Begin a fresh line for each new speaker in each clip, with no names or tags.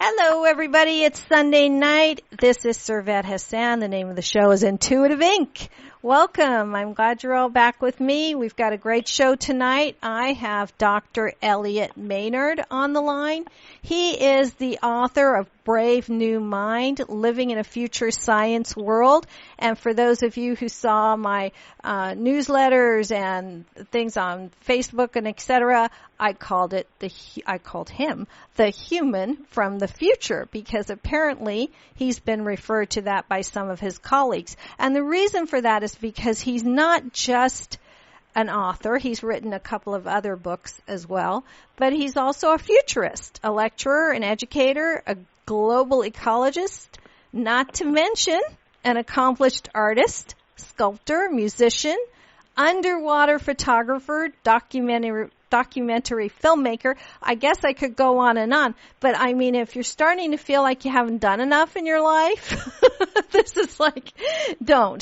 Hello, everybody. It's Sunday night. This is Servet Hassan. The name of the show is Intuitive Inc. Welcome. I'm glad you're all back with me. We've got a great show tonight. I have Dr. Elliot Maynard on the line. He is the author of Brave New Mind, Living in a Future Science World. And for those of you who saw my newsletters and things on Facebook and etc., I called him the human from the future, because apparently he's been referred to that by some of his colleagues. And the reason for that is because he's not just an author. He's written a couple of other books as well, but he's also a futurist, a lecturer, an educator, a global ecologist, not to mention an accomplished artist, sculptor, musician, underwater photographer, documentary filmmaker. I guess I could go on and on, but I mean, if you're starting to feel like you haven't done enough in your life, this is like, don't.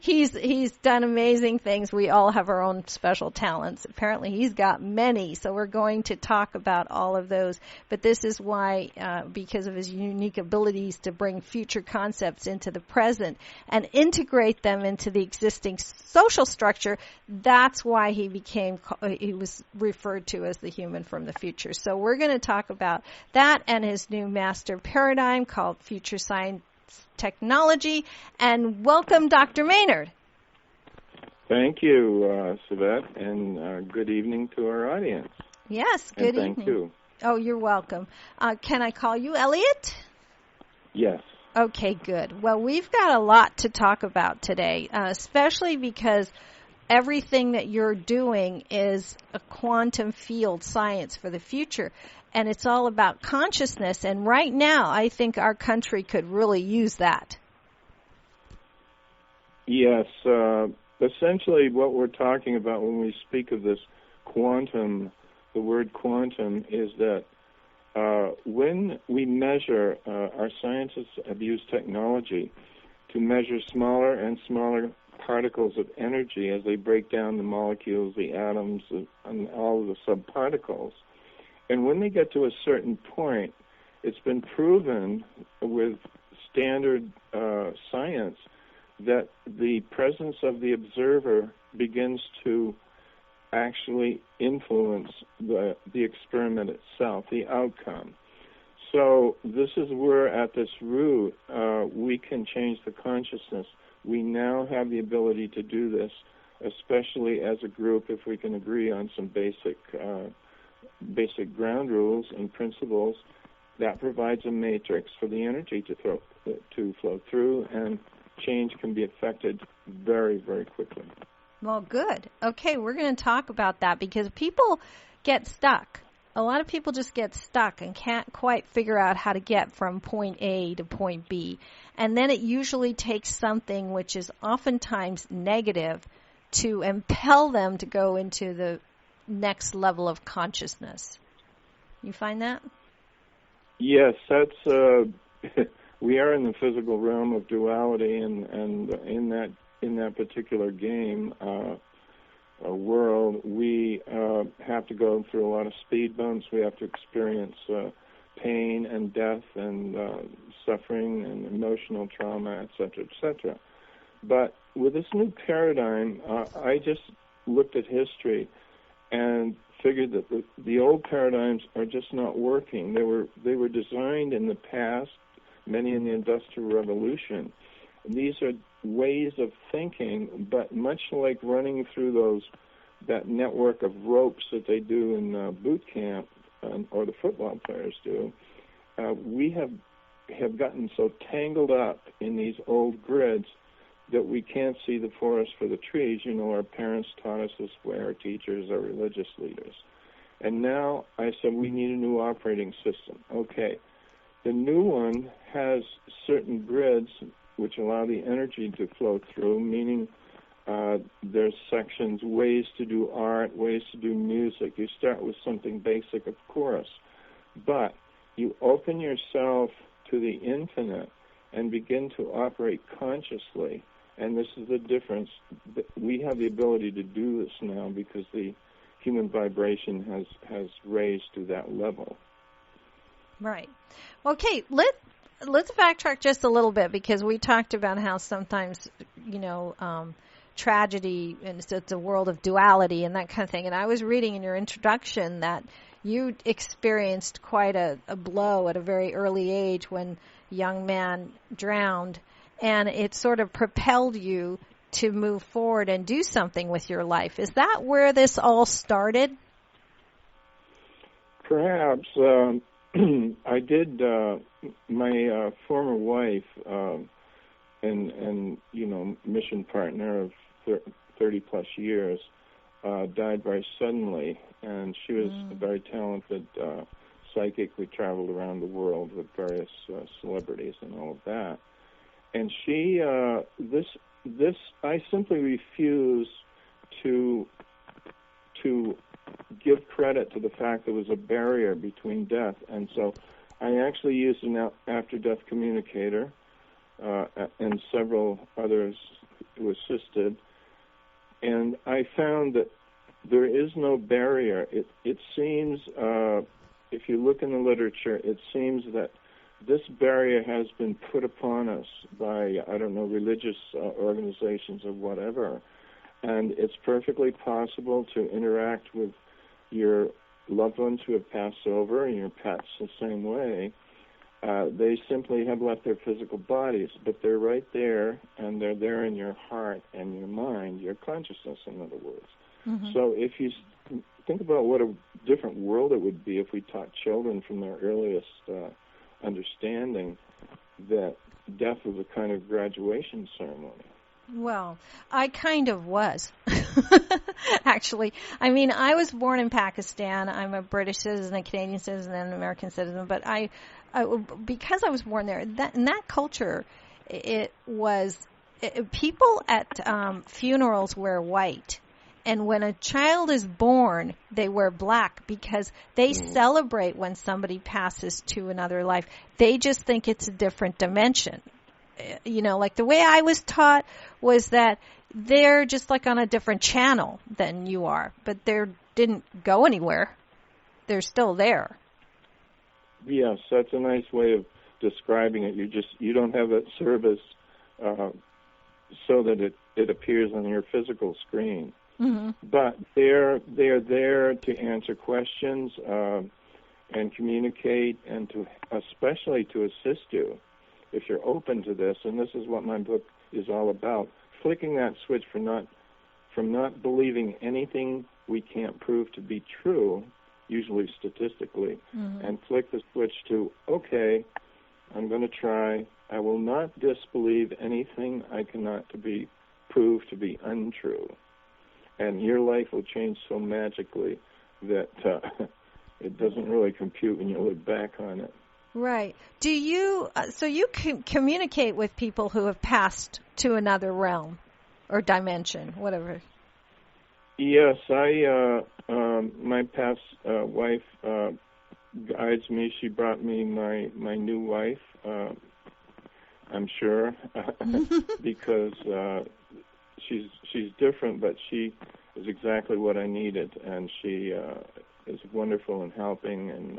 He's done amazing things. We all have our own special talents. Apparently he's got many, so we're going to talk about all of those. But this is why, because of his unique abilities to bring future concepts into the present and integrate them into the existing social structure, that's why he was referred to as the human from the future. So we're going to talk about that and his new master paradigm called Future Science Technology. And welcome, Dr. Maynard.
Thank you, Savette, and good evening to our audience.
Yes, good evening.
Thank you.
Oh, you're welcome. Can I call you Elliot?
Yes.
Okay, good. Well, we've got a lot to talk about today, especially because everything that you're doing is a quantum field science for the future, and it's all about consciousness. And right now, I think our country could really use that. Yes.
Essentially, what we're talking about when we speak of this quantum, the word quantum, is that when we measure, our scientists have used technology to measure smaller and smaller particles of energy as they break down the molecules, the atoms, and all of the subparticles. And when they get to a certain point, it's been proven with standard science that the presence of the observer begins to actually influence the experiment itself, the outcome. So this is where, at this root, we can change the consciousness. We now have the ability to do this, especially as a group, if we can agree on some basic ground rules and principles. That provides a matrix for the energy to flow through, and change can be affected very, very quickly.
Well, good. Okay, we're going to talk about that because people get stuck. A lot of people just get stuck and can't quite figure out how to get from point A to point B. And then it usually takes something which is oftentimes negative to impel them to go into the next level of consciousness. You find that?
Yes, that's we are in the physical realm of duality, and in that particular game world, we have to go through a lot of speed bumps. We have to experience pain and death and suffering and emotional trauma, et cetera, But with this new paradigm, I just looked at history and figured that the old paradigms are just not working. They were designed in the past, many in the Industrial Revolution. These are ways of thinking, but much like running through that network of ropes that they do in boot camp, or the football players do, we have gotten so tangled up in these old grids that we can't see the forest for the trees. You know, our parents taught us this way, our teachers, our religious leaders. And now I said we need a new operating system. Okay, the new one has certain grids which allow the energy to flow through, meaning there's sections, ways to do art, ways to do music. You start with something basic, of course, but you open yourself to the infinite and begin to operate consciously. And this is the difference. We have the ability to do this now because the human vibration has raised to that level.
Right. Okay, let's backtrack just a little bit, because we talked about how sometimes, tragedy, and it's a world of duality and that kind of thing. And I was reading in your introduction that you experienced quite a blow at a very early age when a young man drowned, and it sort of propelled you to move forward and do something with your life. Is that where this all started?
Perhaps. I did. My former wife and mission partner of 30 plus years died very suddenly, and she was a very talented psychic who traveled around the world with various celebrities and all of that. And she, I simply refuse to give credit to the fact there was a barrier between death, and so I actually used an after-death communicator and several others who assisted, and I found that there is no barrier. It seems, if you look in the literature, it seems that this barrier has been put upon us by, religious organizations or whatever, and it's perfectly possible to interact with your loved ones who have passed over, and your pets the same way. They simply have left their physical bodies, but they're right there, and they're there in your heart and your mind, your consciousness, in other words. Mm-hmm. So if you think about what a different world it would be if we taught children from their earliest understanding that death was a kind of graduation ceremony.
Well, I kind of was, actually. I mean, I was born in Pakistan. I'm a British citizen, a Canadian citizen, and an American citizen. But I because I was born there, in that culture, people at funerals wear white. And when a child is born, they wear black because they celebrate when somebody passes to another life. They just think it's a different dimension. Like the way I was taught was that they're just like on a different channel than you are, but they didn't go anywhere. They're still there.
Yes, that's a nice way of describing it. You don't have that service so that it appears on your physical screen. Mm-hmm. But they're there to answer questions and communicate, and especially to assist you if you're open to this. And this is what my book is all about: flicking that switch from not believing anything we can't prove to be true, usually statistically, and flick the switch to, okay, I'm going to try. I will not disbelieve anything I cannot be proved to be untrue. And your life will change so magically that it doesn't really compute when you look back on it.
Right. Do you, so you communicate with people who have passed to another realm or dimension, whatever?
Yes, my past wife guides me. She brought me my new wife, I'm sure, because she's different, but she is exactly what I needed, and she is wonderful in helping and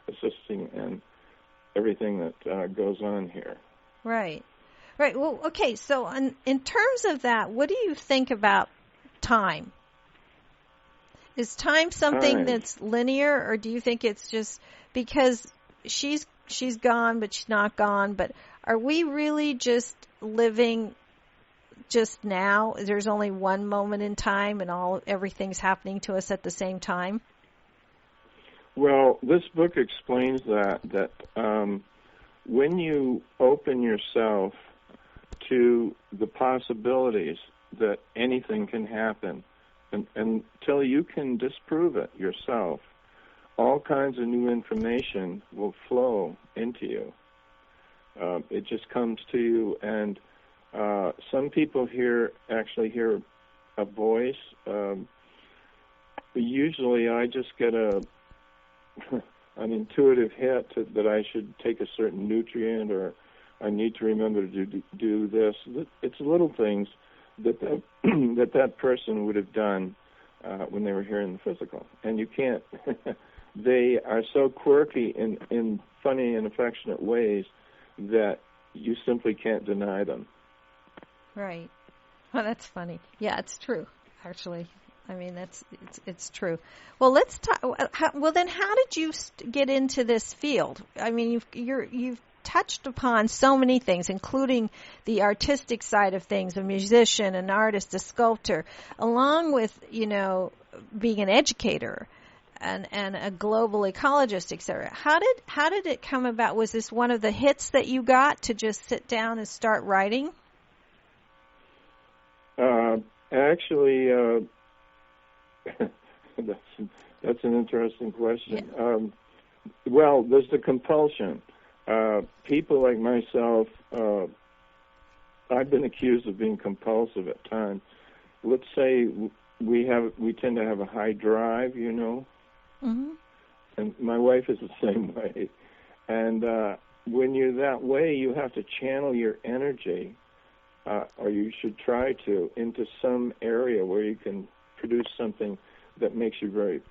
assisting and everything that goes on here. Right.
Well, okay, so in terms of that, what do you think about time? Is time something that's linear, or do you think it's just because she's gone, but she's not gone, but are we really just living just now? There's only one moment in time and everything's happening to us at the same time?
Well, this book explains that when you open yourself to the possibilities that anything can happen, until you can disprove it yourself, all kinds of new information will flow into you. It just comes to you, and some people actually hear a voice. Usually I just get an intuitive hit that I should take a certain nutrient, or I need to remember to do this. It's little things that person would have done when they were here in the physical. And you can't they are so quirky in funny and affectionate ways that you simply can't deny them.
Right. Well, that's funny. Yeah, it's true, actually. I mean, it's true. Well, let's talk. Well, then, how did you get into this field? I mean, you've touched upon so many things, including the artistic side of things, a musician, an artist, a sculptor, along with, being an educator and a global ecologist, etc. How did it come about? Was this one of the hits that you got to just sit down and start writing?
Actually, that's an interesting question.
Yeah.
Well, there's the compulsion. People like myself, I've been accused of being compulsive at times. Let's say we tend to have a high drive,
Mm-hmm.
And my wife is the same way. And when you're that way, you have to channel your energy, or you should try to, into some area where you can produce something that makes you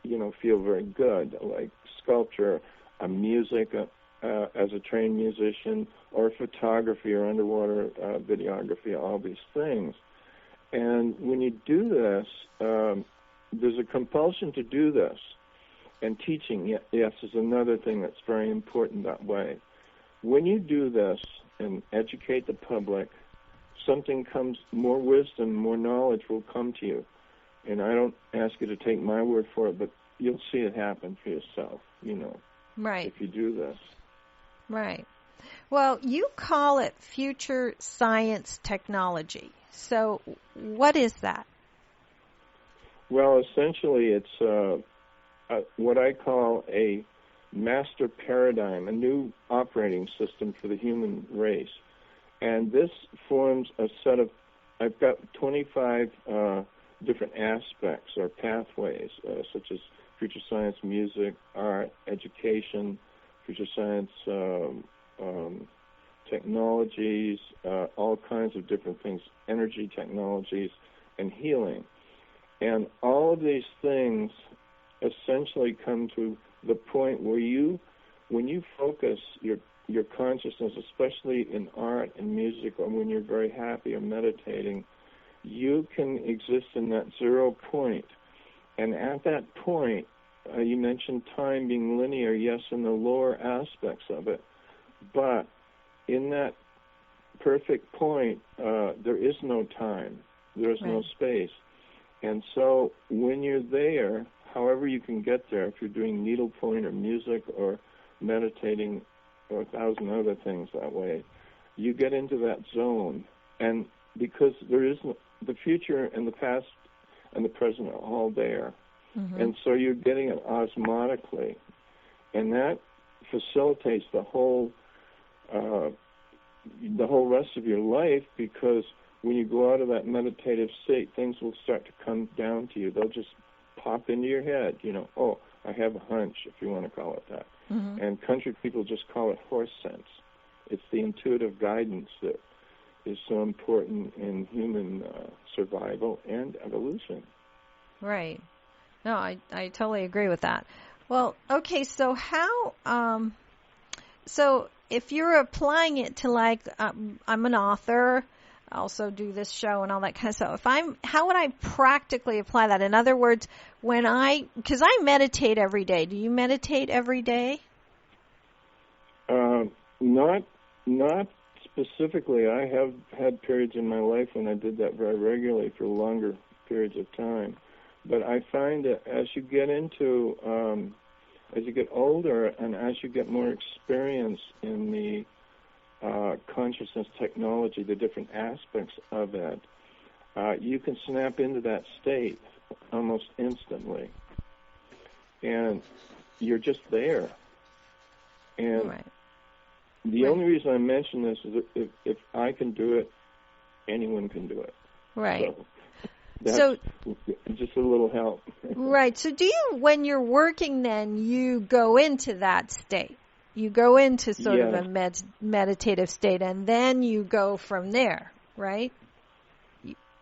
feel very good, like sculpture, music, as a trained musician, or photography or underwater videography, all these things. And when you do this, there's a compulsion to do this. And teaching, yes, is another thing that's very important that way. When you do this and educate the public, more wisdom, more knowledge will come to you. And I don't ask you to take my word for it, but you'll see it happen for yourself,
Right.
if you do this.
Right. Well, you call it future science technology. So what is that?
Well, essentially it's what I call a master paradigm, a new operating system for the human race. And this forms a set of, I've got 25 different aspects or pathways, such as future science, music, art, education, future science, technologies, all kinds of different things, energy technologies, and healing. And all of these things essentially come to the point where when you focus your consciousness, especially in art and music, or when you're very happy or meditating, you can exist in that 0 point. And at that point, you mentioned time being linear, yes, in the lower aspects of it, but in that perfect point, there is no time, there is no space. And so when you're there, however you can get there, if you're doing needlepoint or music or meditating or 1,000 other things that way, you get into that zone. And because there is the future and the past and the present are all there. Mm-hmm. And so you're getting it osmotically. And that facilitates the whole rest of your life, because when you go out of that meditative state, things will start to come down to you. They'll just pop into your head, I have a hunch, if you want to call it that. Mm-hmm. And country people just call it horse sense. It's the intuitive guidance that is so important in human survival and evolution.
Right. No, I totally agree with that. Well, okay, so how, so if you're applying it to I'm an author, I also do this show and all that kind of stuff. How would I practically apply that? In other words, because I meditate every day. Do you meditate every day?
Not specifically. I have had periods in my life when I did that very regularly for longer periods of time. But I find that as you get older and as you get more experience in the consciousness technology, the different aspects of it, you can snap into that state almost instantly. And you're just there. And the only reason I mention this is that if I can do it, anyone can do it.
Right.
So just a little help.
Right. So do you, when you're working then, you go into that state? You go into sort of a meditative state, and then you go from there, right?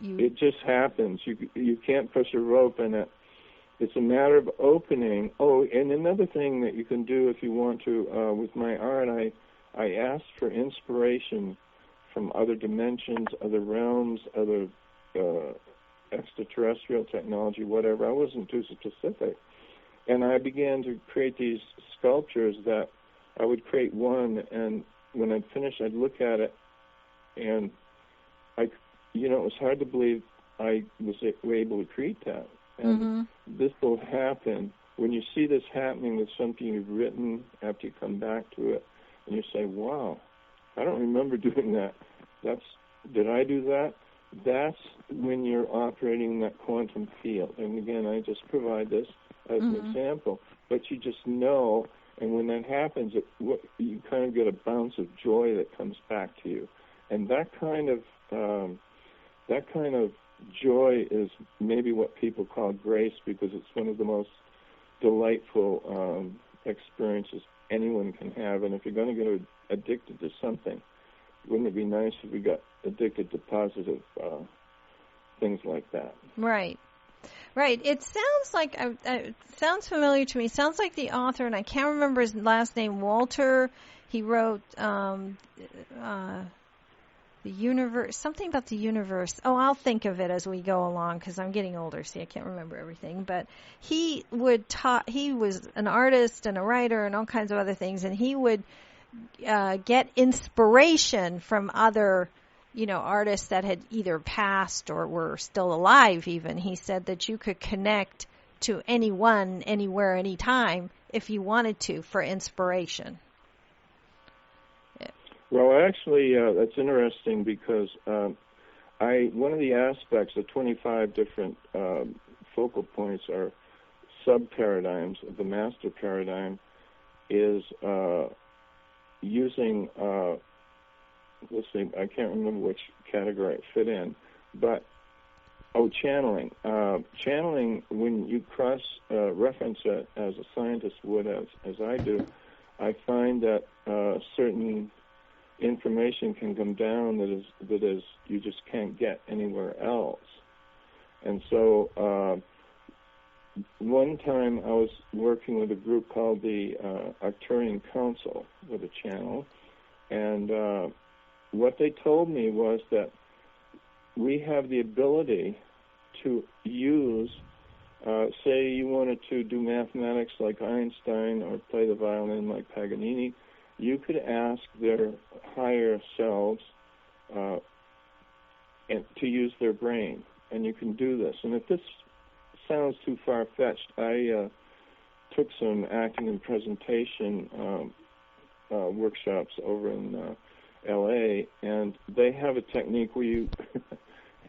It just happens. You can't push a rope, and it's a matter of opening. Oh, and another thing that you can do if you want to, with my art, I ask for inspiration from other dimensions, other realms, other extraterrestrial technology, whatever. I wasn't too specific. And I began to create these sculptures that I would create one, and when I'd finish, I'd look at it, and it was hard to believe I was able to create that. And this will happen. When you see this happening with something you've written after you come back to it, and you say, wow, I don't remember doing that. Did I do that? That's when you're operating in that quantum field. And again, I just provide this as an example. But you just know, and when that happens, you kind of get a bounce of joy that comes back to you. And that kind of joy is maybe what people call grace, because it's one of the most delightful experiences anyone can have. And if you're going to get addicted to something, wouldn't it be nice if we got addicted to positive things like that? Right.
Right. It sounds like, it sounds familiar to me. It sounds like the author, and I can't remember his last name, Walter. He wrote the universe, something about the universe. Oh, I'll think of it as we go along, because I'm getting older. See, I can't remember everything. But he was an artist and a writer and all kinds of other things, and he would get inspiration from other artists that had either passed or were still alive even. He said that you could connect to anyone, anywhere, anytime if you wanted to for inspiration.
Yeah. Well, actually, that's interesting because one of the aspects of 25 different focal points are sub-paradigms of the master paradigm is using let's see, I can't remember which category it fit in, but, channeling. Channeling, when you cross-reference it as a scientist would, as I do, I find that certain information can come down that is you just can't get anywhere else. And so one time I was working with a group called the Arcturian Council with a channel, and what they told me was that we have the ability to use, say you wanted to do mathematics like Einstein or play the violin like Paganini, you could ask their higher selves and to use their brain, and you can do this. And if this sounds too far-fetched, I took some acting and presentation workshops over in L.A., and they have a technique where you,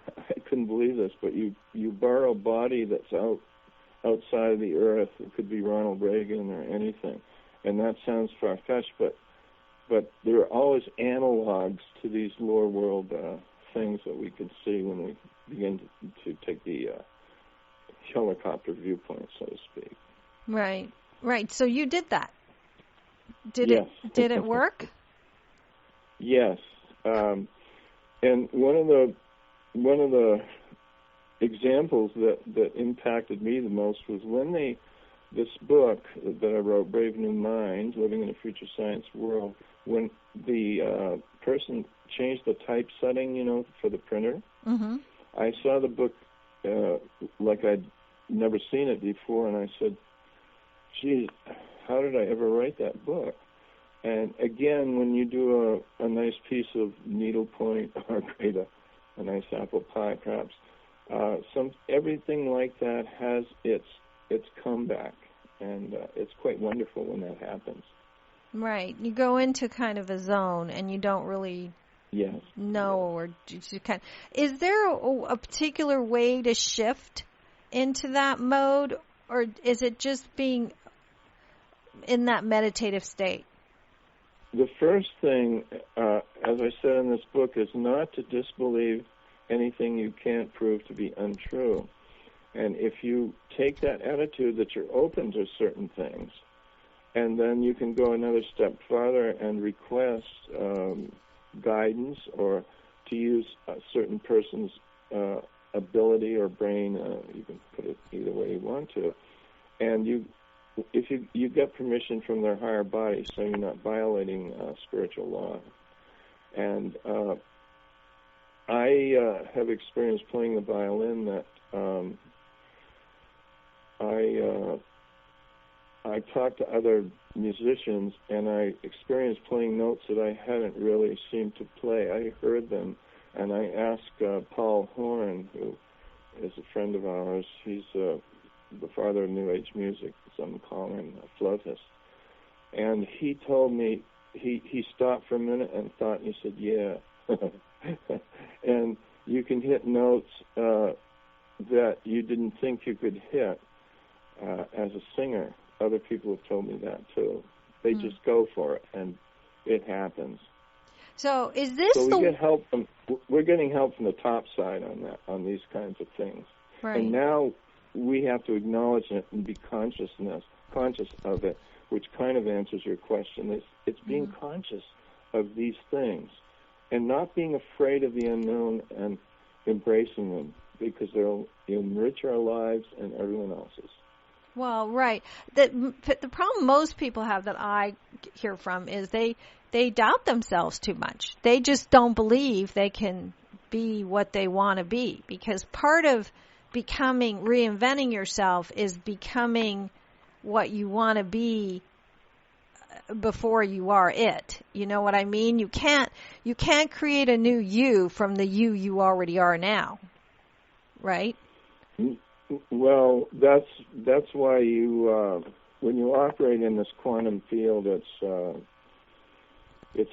I couldn't believe this, but you borrow a body that's outside of the earth. It could be Ronald Reagan or anything, and that sounds far-fetched, but there are always analogs to these lower world things that we can see when we begin to take the helicopter viewpoint, so to speak.
Right. So you did that.
Yes.
Did it work?
Yes, and one of the examples that impacted me the most was when this book that I wrote, Brave New Minds, Living in a Future Science World, when the person changed the typesetting, for the printer, I saw the book like I'd never seen it before, and I said, "Gee, how did I ever write that book?" And again, when you do a nice piece of needlepoint or create a nice apple pie, perhaps, everything like that has its comeback, and it's quite wonderful when that happens.
Right. You go into kind of a zone, and you don't really know, or you kind. Is there a particular way to shift into that mode, or is it just being in that meditative state?
The first thing, as I said in this book, is not to disbelieve anything you can't prove to be untrue. And if you take that attitude that you're open to certain things, and then you can go another step farther and request guidance or to use a certain person's ability or brain, you can put it either way you want to, and if you get permission from their higher body, so you're not violating spiritual law. And I have experienced playing the violin that I talked to other musicians, and I experienced playing notes that I hadn't really seemed to play. I heard them, and I asked Paul Horn, who is a friend of ours. He's the father of New Age music, some call him a flautist. And he told me, he stopped for a minute and thought, and he said, yeah. And you can hit notes that you didn't think you could hit as a singer. Other people have told me that too. They just go for it, and it happens.
So is this
get help from? We're getting help from the top side on that, on these kinds of things.
Right.
And now we have to acknowledge it and be conscious of it, which kind of answers your question. It's being conscious of these things and not being afraid of the unknown and embracing them, because they'll enrich our lives and everyone else's.
Well, right. The problem most people have that I hear from is they doubt themselves too much. They just don't believe they can be what they want to be, because part of reinventing yourself is becoming what you want to be before you are it. You know what I mean? You can't create a new you from the you already are now. Right?
Well, that's why you when you operate in this quantum field, it's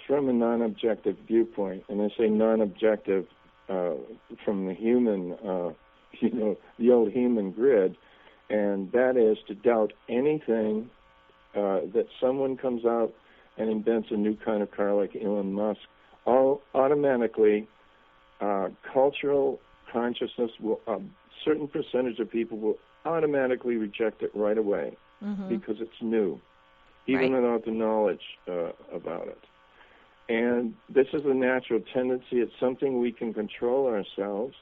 from a non-objective viewpoint, and I say non-objective from the human, the old human grid, and that is to doubt anything that someone comes out and invents a new kind of car like Elon Musk. Automatically, cultural consciousness will. Certain percentage of people will automatically reject it right away because it's new, even without the knowledge about it. And this is a natural tendency. It's something we can control ourselves,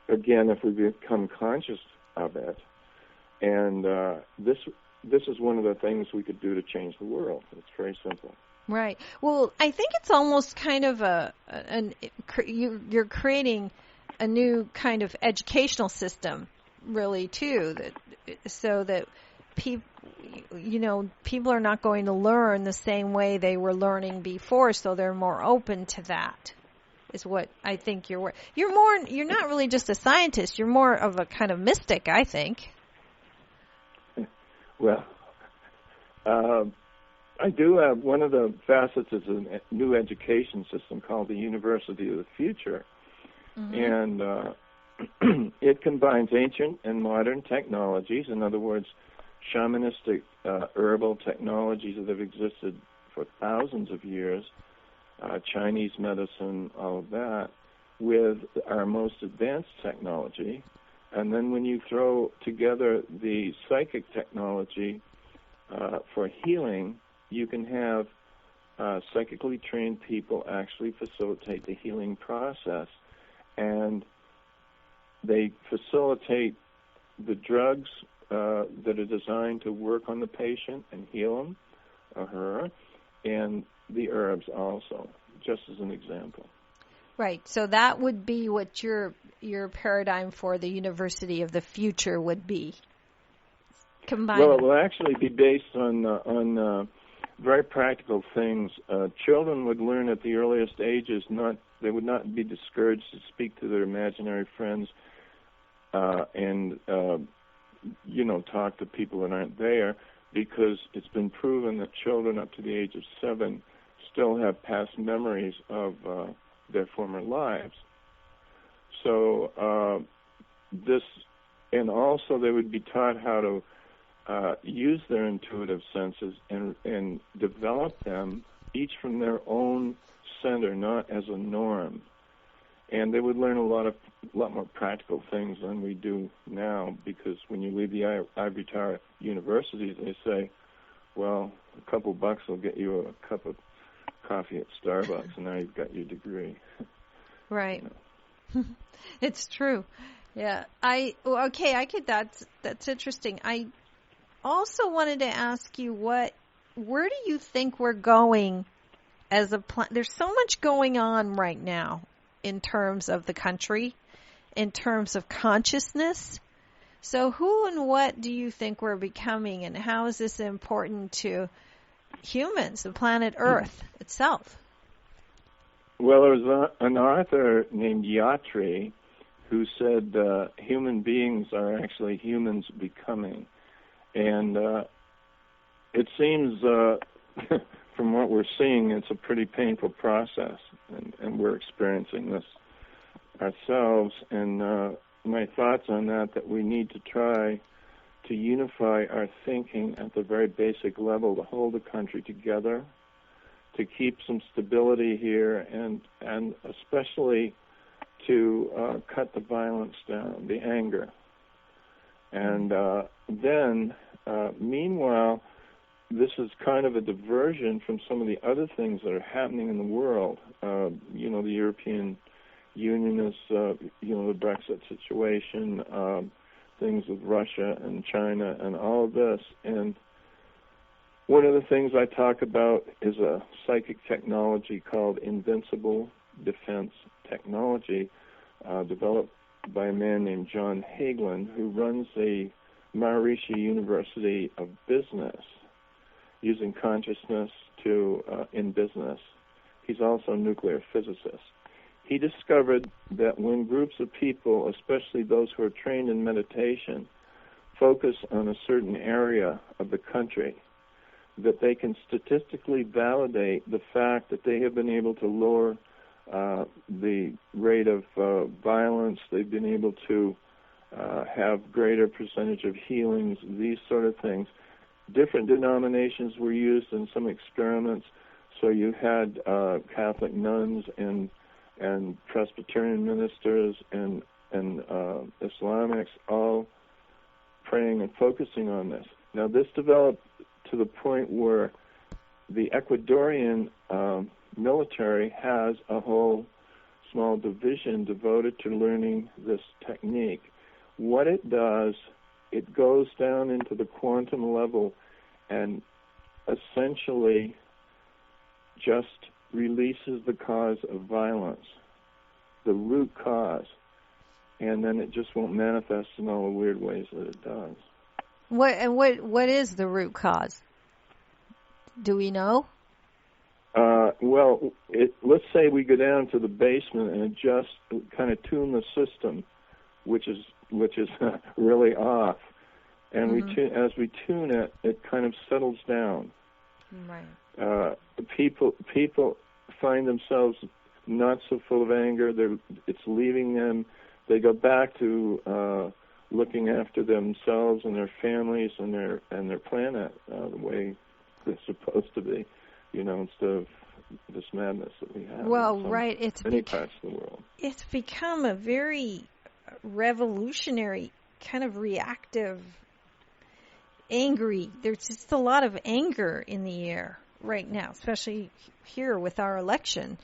again, if we become conscious of it. And this is one of the things we could do to change the world. It's very simple.
Right. Well, I think it's almost kind of you're creating a new kind of educational system, really, too, so that people are not going to learn the same way they were learning before, so they're more open to that. Is what I think you're not really just a scientist, you're more of a kind of mystic, I think.
Well, I do have one of the facets is a new education system called the University of the Future. And it combines ancient and modern technologies, in other words, shamanistic herbal technologies that have existed for thousands of years, Chinese medicine, all of that, with our most advanced technology. And then when you throw together the psychic technology for healing, you can have psychically trained people actually facilitate the healing process. And they facilitate the drugs that are designed to work on the patient and heal him or her, and the herbs also, just as an example.
Right. So that would be what your paradigm for the University of the Future would be. Combined.
Well, it will actually be based on very practical things. Children would learn at the earliest ages. They would not be discouraged to speak to their imaginary friends and talk to people that aren't there, because it's been proven that children up to the age of 7 still have past memories of their former lives. So and also they would be taught how to use their intuitive senses and develop them, each from their own center, not as a norm. And they would learn a lot more practical things than we do now, because when you leave the ivory tower universities, they say, well, a couple bucks will get you a cup of coffee at Starbucks, and now you've got your degree.
Right. It's true. Yeah. That's interesting. I also wanted to ask you where do you think we're going as a there's so much going on right now in terms of the country, in terms of consciousness. So who and what do you think we're becoming, and how is this important to humans, the planet Earth itself?
Well, there was an author named Yatri who said human beings are actually humans becoming. And it seems, from what we're seeing, it's a pretty painful process, and we're experiencing this ourselves. And my thoughts on that we need to try to unify our thinking at the very basic level, to hold the country together, to keep some stability here, and especially to cut the violence down, the anger. And then, meanwhile, this is kind of a diversion from some of the other things that are happening in the world. The European Union is, the Brexit situation, things with Russia and China and all of this. And one of the things I talk about is a psychic technology called invincible defense technology, developed by a man named John Hagelin, who runs the Maharishi University of Business, using consciousness in business. He's also a nuclear physicist. He discovered that when groups of people, especially those who are trained in meditation, focus on a certain area of the country, that they can statistically validate the fact that they have been able to lower the rate of violence. They've been able to have greater percentage of healings, these sort of things. Different denominations were used in some experiments. So you had Catholic nuns and Presbyterian ministers and Islamics all praying and focusing on this. Now, this developed to the point where the Ecuadorian military has a whole small division devoted to learning this technique. What it does, it goes down into the quantum level and essentially just releases the cause of violence, the root cause, and then it just won't manifest in all the weird ways that it does.
What is the root cause? Do we know?
Let's say we go down to the basement and just kind of tune the system, which is really off, and as we tune it, it kind of settles down.
Right.
People find themselves not so full of anger. It's leaving them. They go back to looking after themselves and their families and their planet the way they're supposed to be, instead of this madness that we have.
Well, right. It's
many parts of the world.
It's become a very revolutionary, kind of reactive, angry. There's just a lot of anger in the air right now, especially here with our election.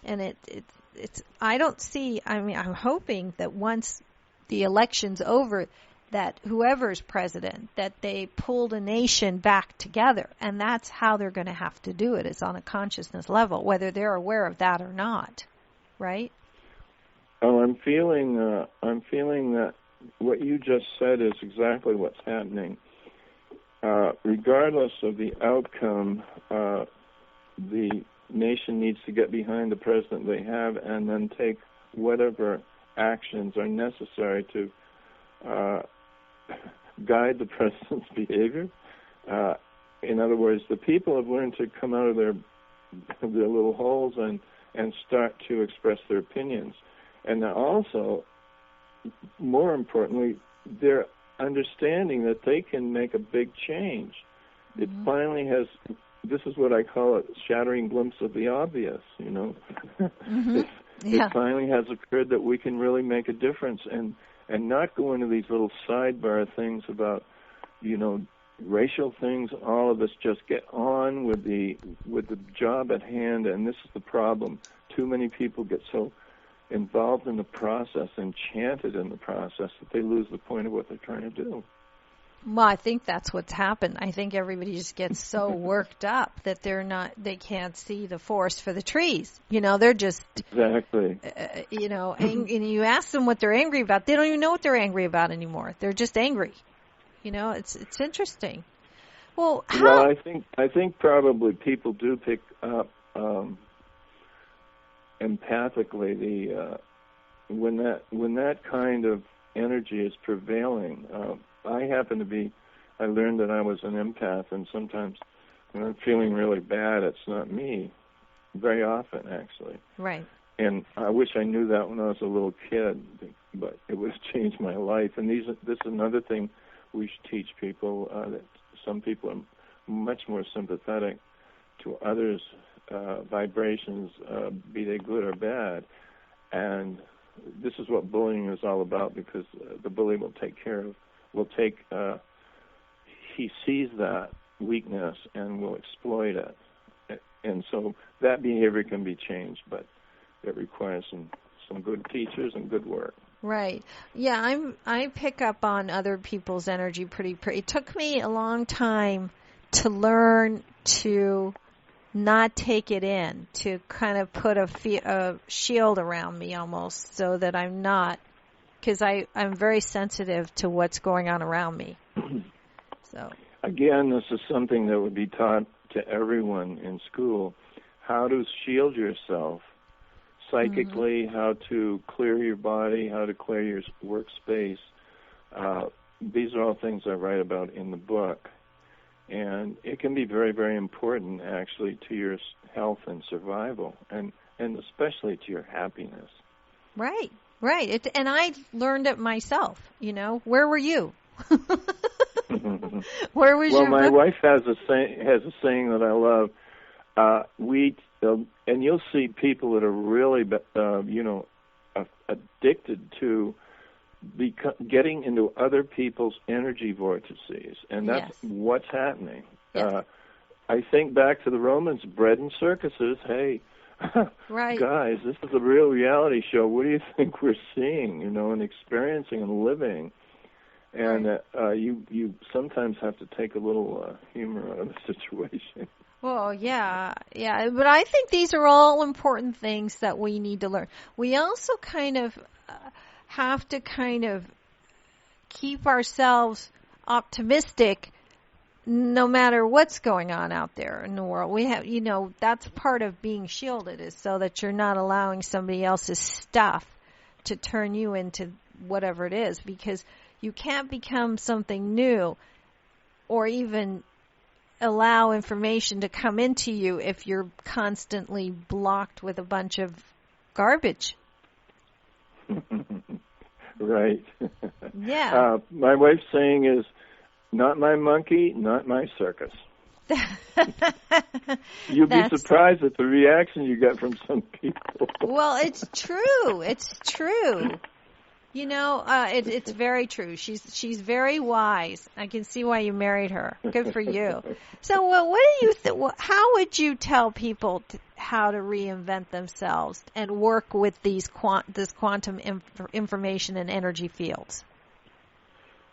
And it's I don't see, I'm hoping that once the election's over, that whoever's president, that they pull the nation back together. And that's how they're going to have to do it, is on a consciousness level, whether they're aware of that or not. Right?
Oh, I'm feeling that what you just said is exactly what's happening. Regardless of the outcome, the nation needs to get behind the president they have and then take whatever actions are necessary to guide the president's behavior. In other words, the people have learned to come out of their little holes and start to express their opinions. And also, more importantly, they're understanding that they can make a big change. It finally has, this is what I call a shattering glimpse of the obvious, It finally has occurred that we can really make a difference and not go into these little sidebar things about, racial things. All of us just get on with the job at hand, and this is the problem. Too many people get so involved in the process, enchanted in the process, that they lose the point of what they're trying to do.
Well, I think that's what's happened. I think everybody just gets so worked up that they can't see the forest for the trees. They're just
exactly.
And you ask them what they're angry about, they don't even know what they're angry about anymore. They're just angry. It's interesting. Well,
I think probably people do pick up empathically when that kind of energy is prevailing. I learned that I was an empath, and sometimes when I'm feeling really bad, it's not me. Very often, actually.
Right.
And I wish I knew that when I was a little kid, but it would have changed my life. And this is another thing we should teach people, that some people are much more sympathetic to others' vibrations, be they good or bad. And this is what bullying is all about, because the bully he sees that weakness and will exploit it. And so that behavior can be changed, but it requires some good teachers and good work.
Right. Yeah, I pick up on other people's energy pretty. It took me a long time to learn to not take it in, to kind of put a shield around me almost, so that I'm not, because I'm very sensitive to what's going on around me. So
again, this is something that would be taught to everyone in school: how to shield yourself psychically, how to clear your body, how to clear your workspace. These are all things I write about in the book. And it can be very, very important, actually, to your health and survival, and especially to your happiness.
Right. And I learned it myself, Where were you? Where was your book?
Well, my wife has a saying that I love. And you'll see people that are really, addicted to getting into other people's energy vortices, and that's what's happening.
Yes.
I think back to the Romans, bread and circuses. Hey,
right.
Guys, this is a real reality show. What do you think we're seeing, and experiencing and living? And you sometimes have to take a little humor out of the situation.
Well, yeah, but I think these are all important things that we need to learn. We also kind of have to kind of keep ourselves optimistic no matter what's going on out there in the world. We have, that's part of being shielded, is so that you're not allowing somebody else's stuff to turn you into whatever it is, because you can't become something new or even allow information to come into you if you're constantly blocked with a bunch of garbage.
Right.
Yeah.
My wife's saying is, not my monkey, not my circus. You'll be surprised at the reaction you get from some people.
Well, it's true. It's true. It's very true. She's very wise. I can see why you married her. Good for you. So, what do you how would you tell people how to reinvent themselves and work with this quantum information and energy fields?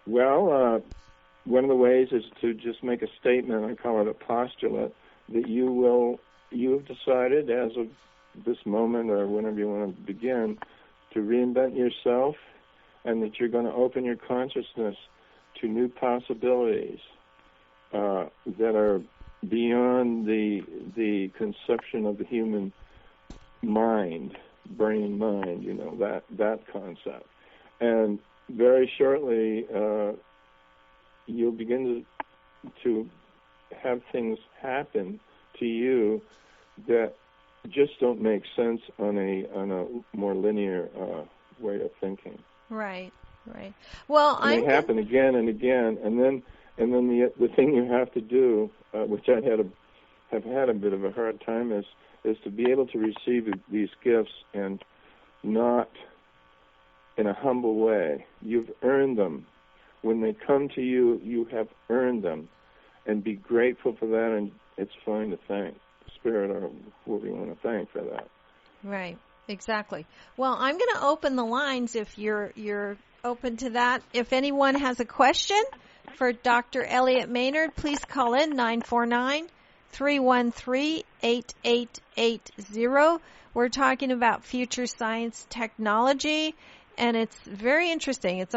Well, one of the ways is to just make a statement. I call it a postulate, that you have decided as of this moment or whenever you want to begin to reinvent yourself, and that you're going to open your consciousness to new possibilities that are beyond the conception of the human mind, brain mind, that concept. And very shortly, you'll begin to have things happen to you that just don't make sense on a more linear way of thinking.
Right. Well,
and they happen again and again, and then the thing you have to do, which I have had a bit of a hard time, is to be able to receive these gifts and not in a humble way. You've earned them. When they come to you, you have earned them, and be grateful for that. And it's fine to thank Spirit or whoever you want to thank for that.
Right. Exactly. Well, I'm going to open the lines if you're open to that. If anyone has a question for Dr. Elliot Maynard, please call in 949-313-8880. We're talking about future science technology, and it's very interesting. It's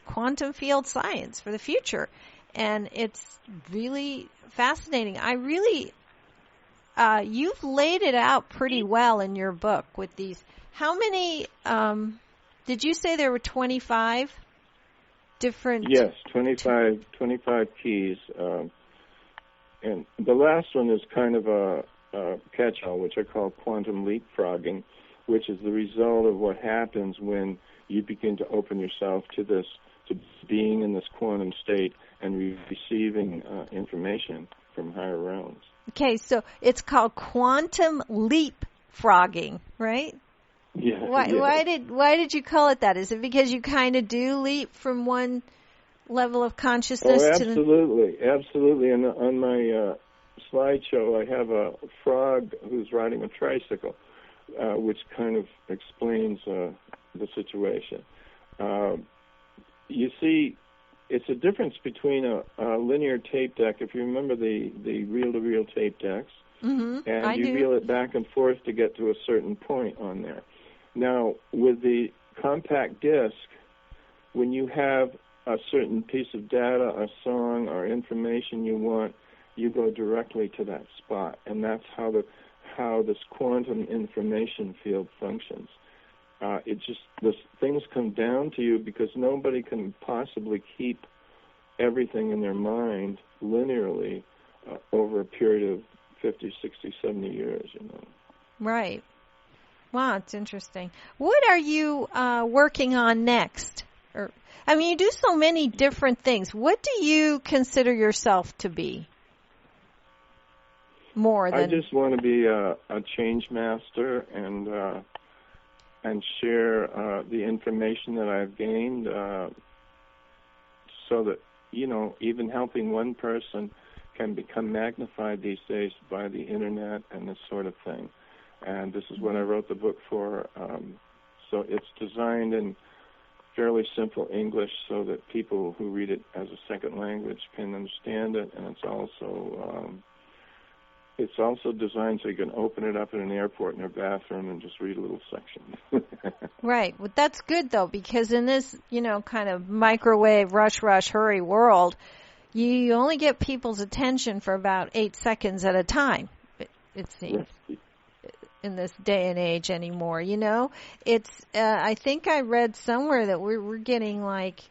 quantum field science for the future, and it's really fascinating. You've laid it out pretty well in your book with these. How many, did you say there were 25 different?
Yes, 25 keys. And the last one is kind of a catch-all, which I call quantum leapfrogging, which is the result of what happens when you begin to open yourself to being in this quantum state and receiving information from higher realms.
Okay, so it's called quantum leapfrogging, right?
Yeah.
Why did you call it that? Is it because you kind of do leap from one level of consciousness to the...
Absolutely. And on my slideshow, I have a frog who's riding a tricycle, which kind of explains the situation. You see, it's a difference between a linear tape deck, if you remember the reel-to-reel tape decks, and you reel it back and forth to get to a certain point on there. Now, with the compact disc, when you have a certain piece of data, a song, or information you want, you go directly to that spot, and that's how this quantum information field functions. Things come down to you because nobody can possibly keep everything in their mind linearly over a period of 50, 60, 70 years,
Right. Wow, it's interesting. What are you working on next? You do so many different things. What do you consider yourself to be? More than...
I just want to be a change master and share the information that I've gained so that, even helping one person can become magnified these days by the Internet and this sort of thing. And this is what I wrote the book for. So it's designed in fairly simple English so that people who read it as a second language can understand it, and it's also designed so you can open it up in an airport in your bathroom and just read a little section.
Right. Well, that's good, though, because in this, kind of microwave, rush, hurry world, you only get people's attention for about 8 seconds at a time, it seems, in this day and age anymore, It's, I think I read somewhere that we're getting like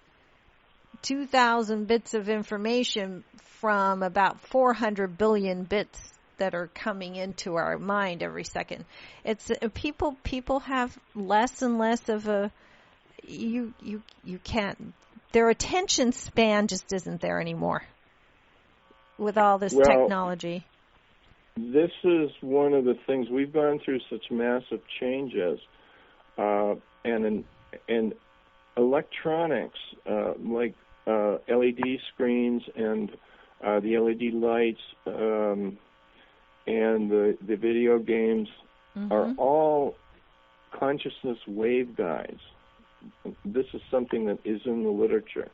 2,000 bits of information from about 400 billion bits that are coming into our mind every second. It's people have less and less of you can't, their attention span just isn't there anymore with all this technology.
This is one of the things we've gone through such massive changes, and electronics like LED screens and the LED lights and the video games are all consciousness waveguides. This is something that is in the literature.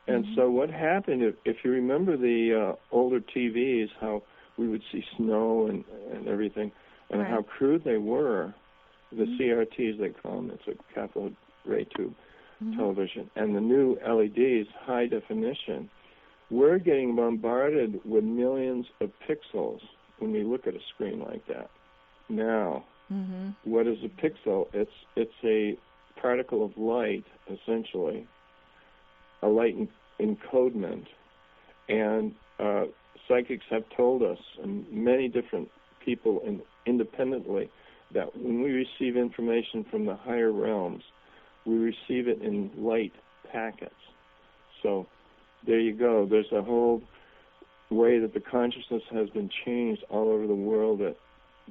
And so what happened, if you remember the older TVs, how we would see snow and everything, and how crude they were, the CRTs they call them, it's a cathode ray tube television, and the new LEDs, high definition, we're getting bombarded with millions of pixels when we look at a screen like that. Now, what is a pixel? It's a particle of light, essentially, a light encodement, and psychics have told us, and many different people independently, that when we receive information from the higher realms, we receive it in light packets. So there you go. There's a whole way that the consciousness has been changed all over the world that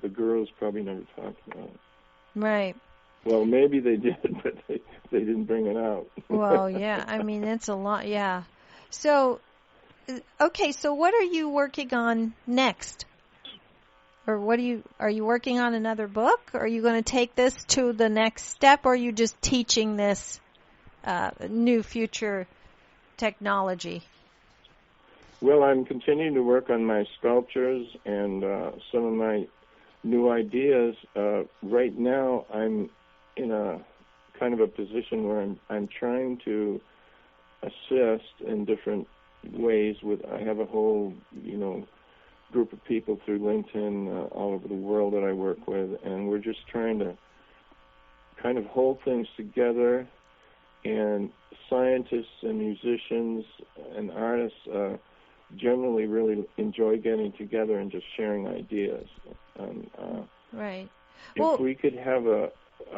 the gurus probably never talked about.
Right.
Well, maybe they did, but they didn't bring it out.
Well, yeah. It's a lot, yeah. So, okay, so what are you working on next? Or are you working on another book? Or are you going to take this to the next step? Or are you just teaching this new future technology?
Well, I'm continuing to work on my sculptures and some of my new ideas. Right now, I'm in a kind of a position where I'm trying to assist in different ways. I have a whole, group of people through LinkedIn all over the world that I work with, and we're just trying to kind of hold things together. And scientists and musicians and artists generally really enjoy getting together and just sharing ideas. And,
right.
If we could have a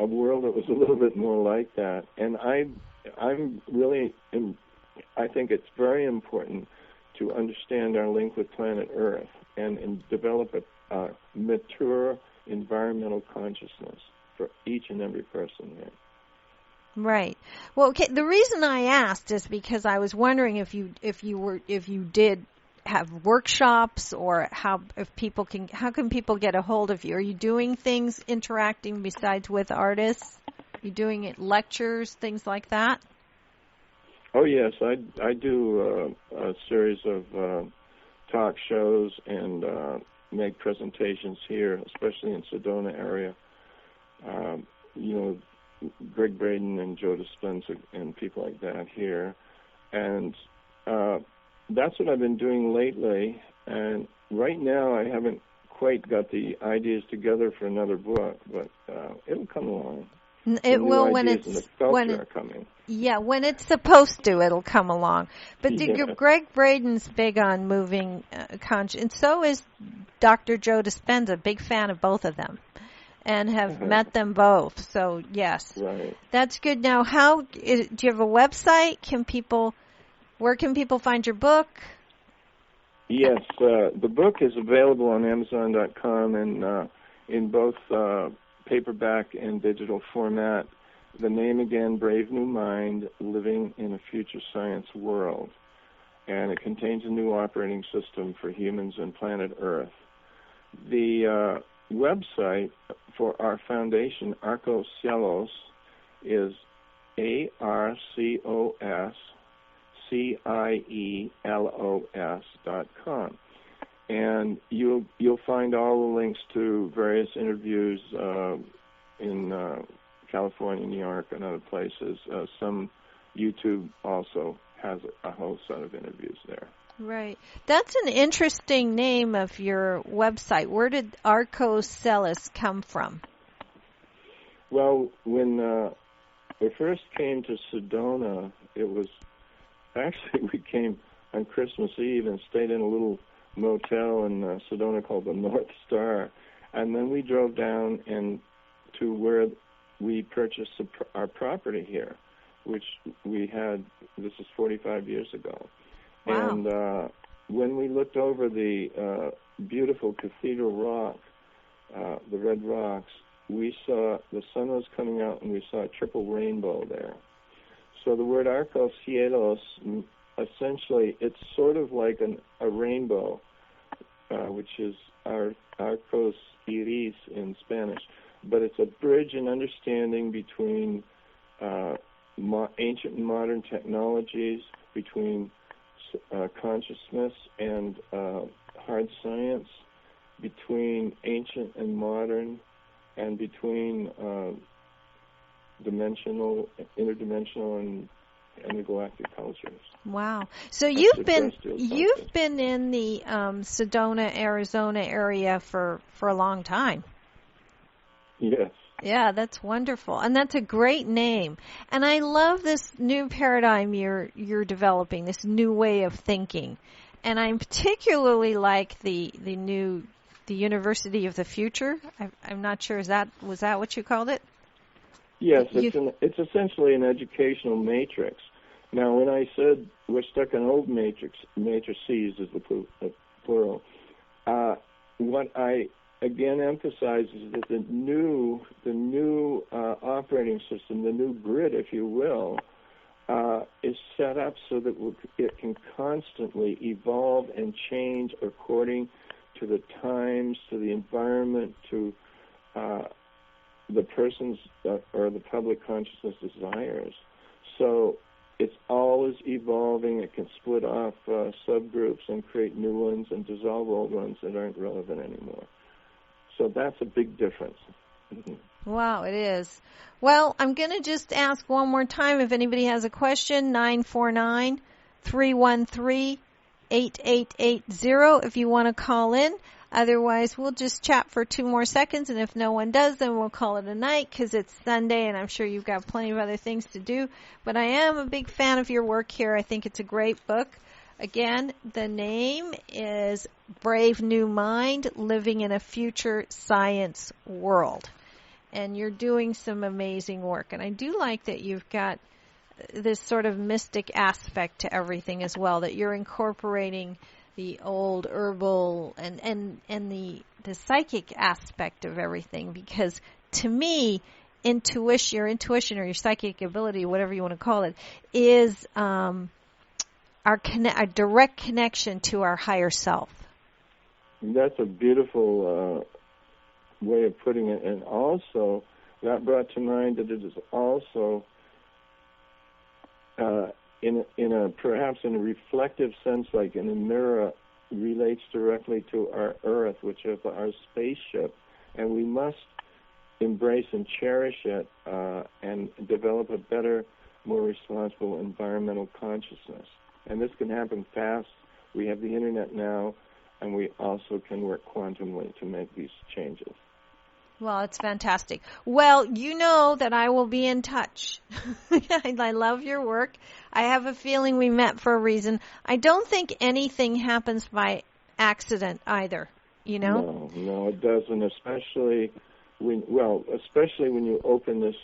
world that was a little bit more like that, and I think it's very important to understand our link with planet Earth and develop a mature environmental consciousness for each and every person there.
Right. Well, okay, the reason I asked is because I was wondering if you did have workshops, or how can people get a hold of you? Are you doing things interacting besides with artists? Are you doing it lectures, things like that?
Oh yes, I do a series of talk shows and make presentations here, especially in Sedona area. Greg Braden and Joe Dispenza and people like that here. And that's what I've been doing lately. And right now I haven't quite got the ideas together for another book, but it'll come along.
It will when
are coming.
Yeah, when it's supposed to, it'll come along. But Greg Braden's big on moving conscious, and so is Dr. Joe Dispenza, big fan of both of them, and have met them both. So yes,
right.
That's good. Now, do you have a website? Where can people find your book?
Yes, the book is available on Amazon.com and in both paperback and digital format. The name again, Brave New Mind, Living in a Future Science World. And it contains a new operating system for humans and planet Earth. The website for our foundation, Arcos Cielos, is ARCOSCIELOS.com. And you'll find all the links to various interviews in California, New York, and other places. Some YouTube also has a whole set of interviews there.
Right. That's an interesting name of your website. Where did Arcos Cielos come from?
Well, when we first came to Sedona, we came on Christmas Eve and stayed in a little motel in Sedona called the North Star, and then we drove down to where we purchased our property here, which we had. This is 45 years ago.
Wow.
And when we looked over the beautiful Cathedral Rock, the red rocks, we saw the sun was coming out, and we saw a triple rainbow there. So the word Arcos Cielos, essentially, it's sort of like a rainbow, which is Arcos Iris in Spanish. But it's a bridge in understanding between ancient and modern technologies, between consciousness and hard science, between ancient and modern, and between interdimensional and intergalactic cultures.
Wow! So you've been in the Sedona, Arizona area for a long time.
Yes.
Yeah, that's wonderful, and that's a great name. And I love this new paradigm you're developing, this new way of thinking. And I particularly like the University of the Future. I'm not sure. Was that what you called it?
Yes, it's essentially an educational matrix. Now, when I said we're stuck in old matrices is the plural, what I again emphasize is that the new operating system, the new grid, if you will, is set up so that it can constantly evolve and change according to the times, to the environment, to the person's or the public consciousness desires. So it's always evolving. It can split off subgroups and create new ones and dissolve old ones that aren't relevant anymore. So that's a big difference.
Wow, it is. Well, I'm going to just ask one more time if anybody has a question, 949-313-8880 if you want to call in. Otherwise, we'll just chat for 2 more seconds, and if no one does, then we'll call it a night because it's Sunday, and I'm sure you've got plenty of other things to do. But I am a big fan of your work here. I think it's a great book. Again, the name is Brave New Mind, Living in a Future Science World. And you're doing some amazing work. And I do like that you've got this sort of mystic aspect to everything as well, that you're incorporating the old herbal and the psychic aspect of everything. Because to me, your intuition or your psychic ability, whatever you want to call it, is our direct connection to our higher self.
That's a beautiful way of putting it. And also, that brought to mind that it is also, perhaps in a reflective sense, like in a mirror, relates directly to our Earth, which is our spaceship. And we must embrace and cherish it and develop a better, more responsible environmental consciousness. And this can happen fast. We have the Internet now, and we also can work quantumly to make these changes.
Well, it's fantastic. Well, you know that I will be in touch. I love your work. I have a feeling we met for a reason. I don't think anything happens by accident either, you know?
No, it doesn't, especially when you open this,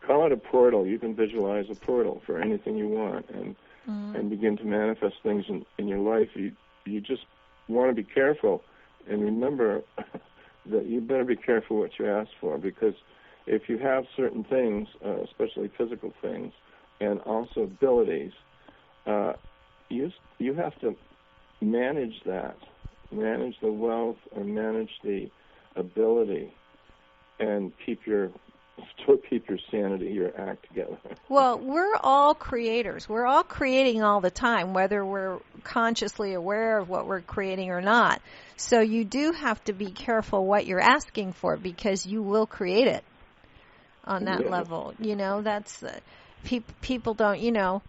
call it a portal. You can visualize a portal for anything you want and begin to manifest things in your life. You just want to be careful and remember that you better be careful what you ask for, because if you have certain things, especially physical things, and also abilities, you have to manage that, manage the wealth or manage the ability, and still keep your sanity, your act together.
Well, we're all creators. We're all creating all the time, whether we're consciously aware of what we're creating or not. So you do have to be careful what you're asking for, because you will create it on that level. You know, that's people don't,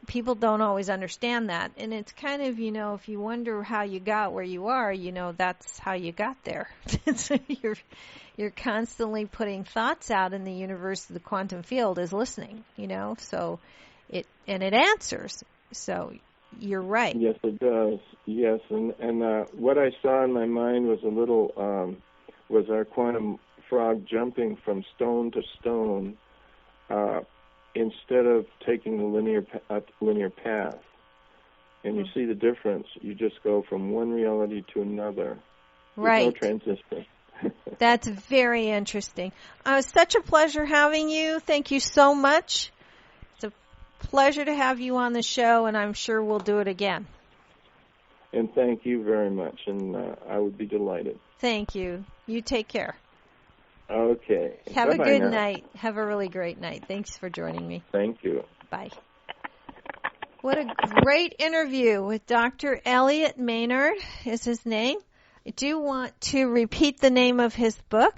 people don't always understand that. And it's kind of, if you wonder how you got where you are, that's how you got there. So you're constantly putting thoughts out in the universe. The quantum field is listening, so it answers. So you're right.
Yes, it does. Yes, and what I saw in my mind was was our quantum frog jumping from stone to stone instead of taking the linear path. And you see the difference. You just go from one reality to another.
Right.
There's no transition.
That's very interesting. It's such a pleasure having you. Thank you so much. It's a pleasure to have you on the show, and I'm sure we'll do it again.
And thank you very much, and I would be delighted.
Thank you. You take care.
Okay.
Have
Bye-bye
a good
now.
night. Have a really great night. Thanks for joining me.
Thank you.
Bye. What a great interview with Dr. Elliot Maynard is his name. I do want to repeat the name of his book.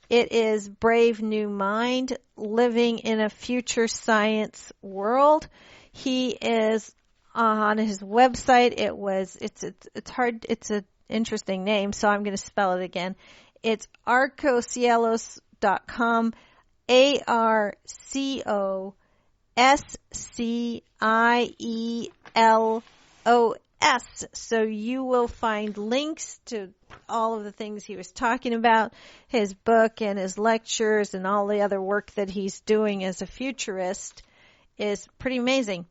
It is Brave New Mind, Living in a Future Science World. He is on his website. It's hard. It's an interesting name, so I'm going to spell it again. It's arcocielos.com, ARCOSCIELOS. So you will find links to all of the things he was talking about, his book and his lectures and all the other work that he's doing as a futurist is pretty amazing.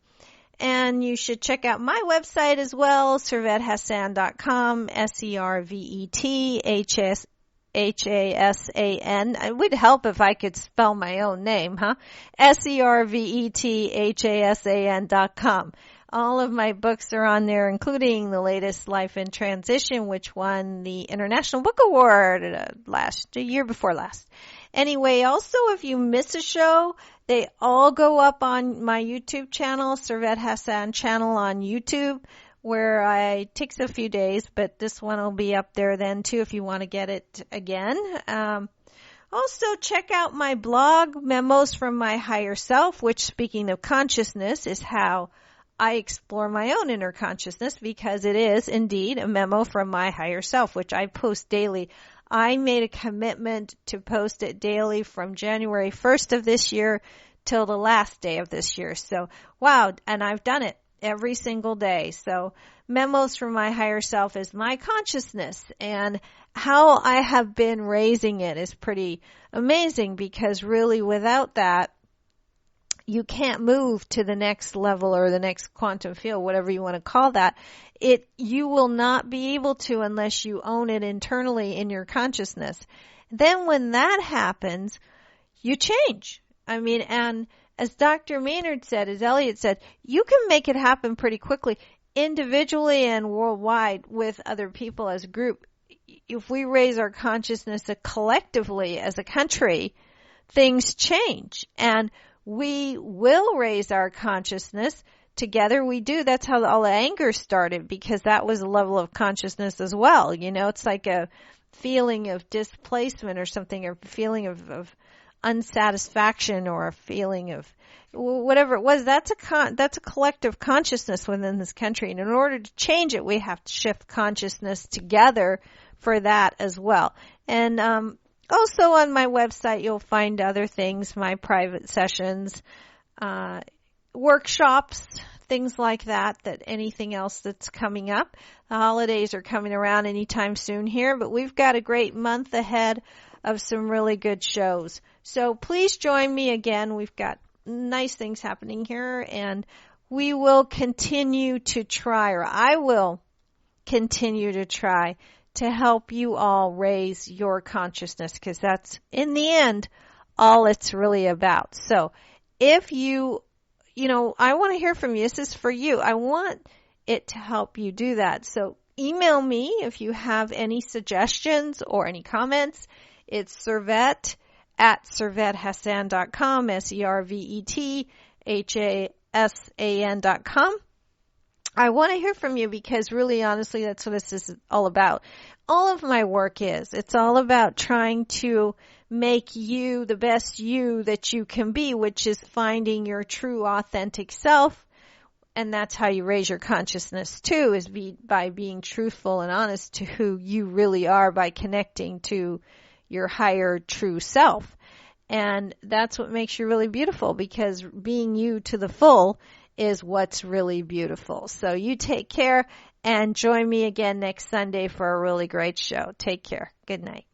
And you should check out my website as well, servethassan.com, SERVETHASAN. It would help if I could spell my own name, huh? SERVETHASAN.com. All of my books are on there, including the latest, Life in Transition, which won the International Book Award a year before last. Anyway, also, if you miss a show, they all go up on my YouTube channel, Servet Hassan channel on YouTube, where it takes a few days, but this one will be up there then too if you want to get it again. Also, check out my blog, Memos from My Higher Self, which, speaking of consciousness, is how I explore my own inner consciousness, because it is indeed a memo from my higher self, which I post daily. I made a commitment to post it daily from January 1st of this year till the last day of this year. So, wow, and I've done it every single day. So, Memos from My Higher Self is my consciousness, and how I have been raising it is pretty amazing, because really without that, you can't move to the next level or the next quantum field, whatever you want to call that. You will not be able to unless you own it internally in your consciousness. Then when that happens, you change. And as Dr. Maynard said, as Elliot said, you can make it happen pretty quickly, individually and worldwide with other people as a group. If we raise our consciousness collectively as a country, things change. And we will raise our consciousness together. We do. That's how all the anger started, because that was a level of consciousness as well. It's like a feeling of displacement or something, or feeling of unsatisfaction, or a feeling of whatever it was. That's a collective consciousness within this country. And in order to change it, we have to shift consciousness together for that as well. And, also on my website, you'll find other things, my private sessions, workshops, things like that anything else that's coming up. The holidays are coming around anytime soon here, but we've got a great month ahead of some really good shows. So please join me again. We've got nice things happening here, and we will continue to try, or I will continue to try to help you all raise your consciousness, because that's, in the end, all it's really about. So if I want to hear from you. This is for you. I want it to help you do that. So email me if you have any suggestions or any comments. It's servet@servethassan.com, servethassan.com. I want to hear from you, because really, honestly, that's what this is all about. All of my work is. It's all about trying to make you the best you that you can be, which is finding your true, authentic self. And that's how you raise your consciousness too, is by being truthful and honest to who you really are, by connecting to your higher true self. And that's what makes you really beautiful, because being you to the full is what's really beautiful. So you take care, and join me again next Sunday for a really great show. Take care. Good night.